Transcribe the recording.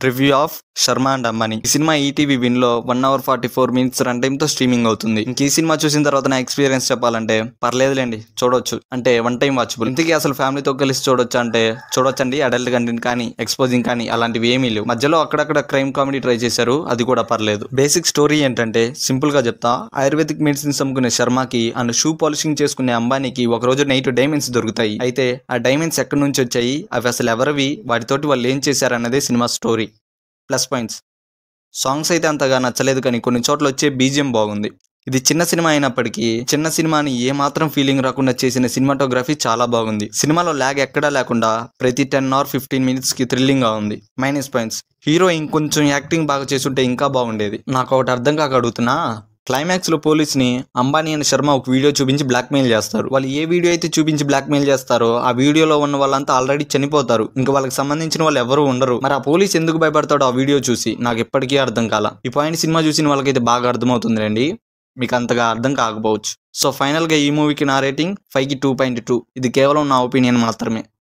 Review of Sharma and Ambani. ఈ cinema ETV win లో 1 hour 44 minutes run time తో streaming అవుతుంది. ఇంక ఈ సినిమా చూసిన తర్వాత నా ఎక్స్పీరియన్స్ చెప్పాలంటే పర్లేదులేండి, చూడొచ్చు, అంటే వన్ టైం వాచబుల్. ఇంతకీ అసలు ఫ్యామిలీతో కలిసి చూడొచ్చు అంటే చూడొచ్చండి. అడల్ట్ కంటెంట్ కానీ ఎక్స్పోజింగ్ కానీ అలాంటివి ఏమీ లేవు. మధ్యలో అక్కడక్కడ క్రైమ్ కామెడీ ట్రై చేశారు, అది కూడా పర్లేదు. బేసిక్ స్టోరీ ఏంటంటే సింపుల్ గా చెప్తా. ఆయుర్వేదిక్ మెడిసిన్స్ అమ్ముకునే శర్మకి అండ్ షూ పాలిషింగ్ చేసుకునే అంబానీకి ఒక రోజు నైట్ డైమండ్స్ దొరుకుతాయి. అయితే ఆ డైమండ్స్ ఎక్కడి నుంచి వచ్చాయి, అవి అసలు ఎవరివి, వాటితోటి వాళ్ళు ఏం చేశారన్నదే cinema story. Plus points: songs అయితే అంతగా నచ్చలేదు, కానీ కొన్ని చోట్ల వచ్చే బీజిఎం బాగుంది. ఇది చిన్న సినిమా అయినప్పటికీ చిన్న సినిమాని ఏ మాత్రం ఫీలింగ్ రాకుండా చేసిన సినిమాటోగ్రఫీ చాలా బాగుంది. సినిమాలో ల్యాగ్ ఎక్కడా లేకుండా ప్రతి 10 or 15 minutes కి థ్రిల్లింగ్ గా ఉంది. మైనస్ పాయింట్స్: హీరో ఇంకొంచెం యాక్టింగ్ బాగా చేసుంటే ఇంకా బాగుండేది. నాకు ఒకటి అర్థం కాక అడుగుతున్నా, క్లైమాక్స్ లో పోలీస్ ని అంబానీ అండ్ శర్మ ఒక వీడియో చూపించి బ్లాక్మెయిల్ చేస్తారు. వాళ్ళు ఏ వీడియో అయితే చూపించి బ్లాక్మెయిల్ చేస్తారో ఆ వీడియోలో ఉన్న వాళ్ళంతా ఆల్రెడీ చనిపోతారు. ఇంకా వాళ్ళకి సంబంధించిన వాళ్ళు ఎవరు ఉండరు. మరి ఆ పోలీస్ ఎందుకు భయపడతాడో ఆ వీడియో చూసి నాకు ఎప్పటికీ అర్థం కాల. ఈ పాయింట్ సినిమా చూసిన వాళ్ళకైతే బాగా అర్థమవుతుంది రండి, మీకు అంతగా అర్థం కాకపోవచ్చు. సో ఫైనల్ గా ఈ మూవీకి నా రేటింగ్ 5కి 2.2. ఇది కేవలం నా ఒపీనియన్ మాత్రమే.